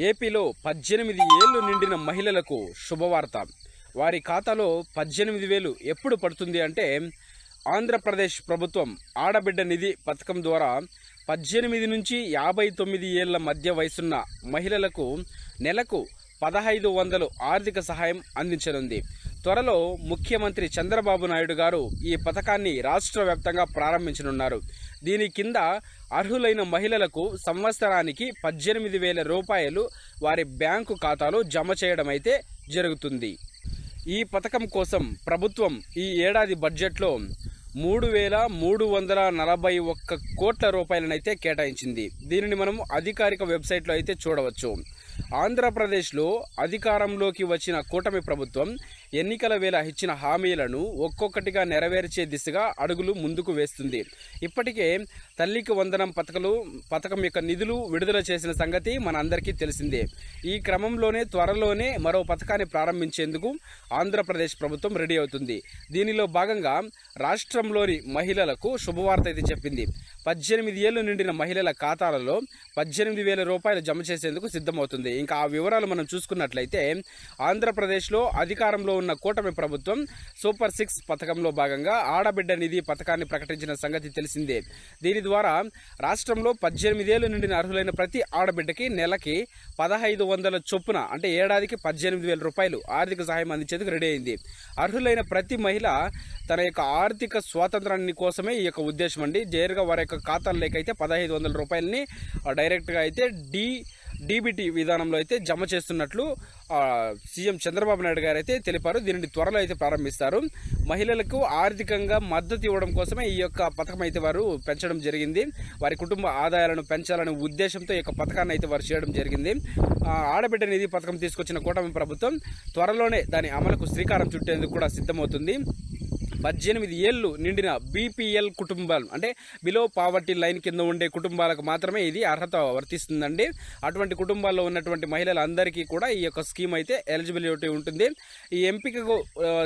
ఏపీలో 18 ఏళ్లు నిండిన మహిళలకు శుభవార్త. వారి ఖాతాలో 18,000 ఎప్పుడు పడుతుంది అంటే ఆంధ్రప్రదేశ్ ప్రభుత్వం ఆడబిడ్డ నిధి పథకం ద్వారా 18 నుంచి 59 ఏళ్ల మధ్య వయసున్న మహిళలకు నెలకు 1,500 ఆర్థిక సహాయం అందించనుంది. త్వరలో ముఖ్యమంత్రి చంద్రబాబు నాయుడు గారు ఈ పథకాన్ని రాష్ట్ర వ్యాప్తంగా ప్రారంభించనున్నారు. దీని కింద అర్హులైన మహిళలకు సంవత్సరానికి 18,000 రూపాయలు వారి బ్యాంకు ఖాతాలో జమ చేయడం అయితే జరుగుతుంది. ఈ పథకం కోసం ప్రభుత్వం ఈ ఏడాది బడ్జెట్లో 3,341 కోట్ల రూపాయలనైతే కేటాయించింది. దీనిని మనం అధికారిక వెబ్సైట్లో అయితే చూడవచ్చు. ఆంధ్రప్రదేశ్లో అధికారంలోకి వచ్చిన కూటమి ప్రభుత్వం ఎన్నికల వేళ ఇచ్చిన హామీలను ఒక్కొక్కటిగా నెరవేర్చే దిశగా అడుగులు ముందుకు వేస్తుంది. ఇప్పటికే తల్లికి వందనం పథకం యొక్క నిధులు విడుదల చేసిన సంగతి మన అందరికీ తెలిసిందే. ఈ క్రమంలోనే త్వరలోనే మరో పథకాన్ని ప్రారంభించేందుకు ఆంధ్రప్రదేశ్ ప్రభుత్వం రెడీ అవుతుంది. దీనిలో భాగంగా రాష్ట్రంలోని మహిళలకు శుభవార్త అయితే చెప్పింది. 18 ఏళ్లు నిండిన మహిళల ఖాతాలలో 18,000 రూపాయలు జమ చేసేందుకు సిద్ధమవుతుంది. ఇంకా ఆ వివరాలు మనం చూసుకున్నట్లయితే ఆంధ్రప్రదేశ్లో అధికారంలో ఉన్న కూటమి ప్రభుత్వం సూపర్ 6 పథకంలో భాగంగా ఆడబిడ్డ నిధి పథకాన్ని ప్రకటించిన సంగతి తెలిసిందే. దీని ద్వారా రాష్ట్రంలో 18 ఏళ్లు నిండిన అర్హులైన ప్రతి ఆడబిడ్డకి నెలకి 1,500 చొప్పున అంటే ఏడాదికి 18,000 రూపాయలు ఆర్థిక సహాయం అందించేందుకు రెడీ అయింది. అర్హులైన ప్రతి మహిళ తన యొక్క ఆర్థిక స్వాతంత్రాన్ని కోసమే ఈ యొక్క ఉద్దేశం అండి. నేరుగా వారి యొక్క ఖాతాల్లోకి అయితే 1,500 రూపాయలని డైరెక్ట్గా అయితే డీబీటీ విధానంలో అయితే జమ చేస్తున్నట్లు సీఎం చంద్రబాబు నాయుడు గారు అయితే తెలిపారు. దీనిని త్వరలో అయితే ప్రారంభిస్తారు. మహిళలకు ఆర్థికంగా మద్దతు ఇవ్వడం కోసమే ఈ యొక్క పథకం అయితే వారు పెంచడం జరిగింది. వారి కుటుంబ ఆదాయాలను పెంచాలనే ఉద్దేశంతో ఈ యొక్క పథకాన్ని అయితే వారు చేయడం జరిగింది. ఆడబిడ్డ నిధి పథకం తీసుకొచ్చిన కూటమి ప్రభుత్వం త్వరలోనే దాని అమలుకు శ్రీకారం చుట్టేందుకు కూడా సిద్ధమవుతుంది. 18 ఏళ్లు నిండిన బీపీఎల్ కుటుంబాలు అంటే బిలో పావర్టీ లైన్ కింద ఉండే కుటుంబాలకు మాత్రమే ఇది అర్హత వర్తిస్తుందండి. అటువంటి కుటుంబాల్లో ఉన్నటువంటి మహిళలందరికీ కూడా ఈ యొక్క స్కీమ్ అయితే ఎలిజిబిలిటీ ఉంటుంది. ఈ ఎంపికకు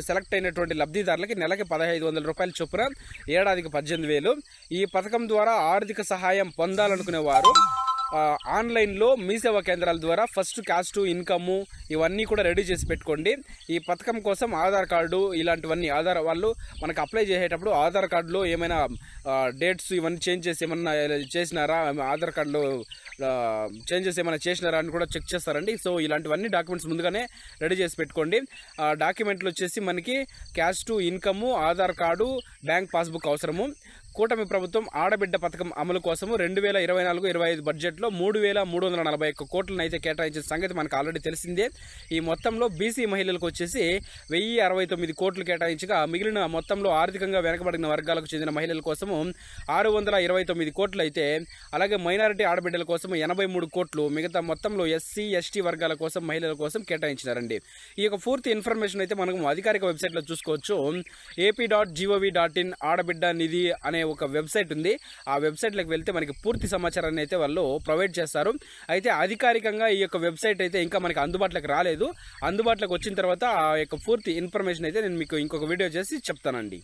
సెలెక్ట్ అయినటువంటి లబ్ధిదారులకి నెలకి 1,500 రూపాయల చొప్పున ఏడాదికి 18,000. ఈ పథకం ద్వారా ఆర్థిక సహాయం పొందాలనుకునే వారు ఆన్లైన్లో మీ సేవా కేంద్రాల ద్వారా ఫస్ట్ క్యాస్ట్ ఇన్కమ్ ఇవన్నీ కూడా రెడీ చేసి పెట్టుకోండి. ఈ పథకం కోసం ఆధార్ కార్డు ఇలాంటివన్నీ వాళ్ళు మనకు అప్లై చేసేటప్పుడు ఆధార్ కార్డులో ఏమైనా డేట్స్ ఇవన్నీ చేంజ్ చేసి ఏమన్నా చేసినారా, ఆధార్ కార్డులో చేంజెస్ ఏమైనా చేసినారా అని కూడా చెక్ చేస్తారండి. సో ఇలాంటివన్నీ డాక్యుమెంట్స్ ముందుగానే రెడీ చేసి పెట్టుకోండి. డాక్యుమెంట్లు వచ్చేసి మనకి caste income, Aadhaar card, bank passbook అవసరము. కూటమి ప్రభుత్వం ఆడబిడ్డ పథకం అమలు కోసము 2024-25 బడ్జెట్లో 3,341 కోట్లను అయితే కేటాయించిన సంగతి మనకు ఆల్రెడీ తెలిసిందే. ఈ మొత్తంలో బీసీ మహిళలకు వచ్చేసి 1,069 కోట్లు కేటాయించగా మిగిలిన మొత్తంలో ఆర్థికంగా వెనకబడిన వర్గాలకు చెందిన మహిళల కోసము 629 కోట్లు అయితే, అలాగే మైనారిటీ ఆడబిడ్డల కోసం 83 కోట్లు, మిగతా మొత్తంలో ఎస్సీ ఎస్టీ వర్గాల కోసం మహిళల కోసం కేటాయించినారండి. ఈ యొక్క పూర్తి ఇన్ఫర్మేషన్ అయితే మనము అధికారిక వెబ్సైట్లో చూసుకోవచ్చు. AP.gov.in ఆడబిడ్డ నిధి అనే ఒక వెబ్సైట్ ఉంది. ఆ వెబ్సైట్లోకి వెళ్తే మనకి పూర్తి సమాచారాన్ని అయితే వాళ్ళు ప్రొవైడ్ చేస్తారు. అయితే అధికారికంగా ఈ యొక్క వెబ్సైట్ అయితే ఇంకా మనకి అందుబాటులోకి రాలేదు. అందుబాటులోకి వచ్చిన తర్వాత ఆ యొక్క పూర్తి ఇన్ఫర్మేషన్ అయితే నేను మీకు ఇంకొక వీడియో చేసి చెప్తానండి.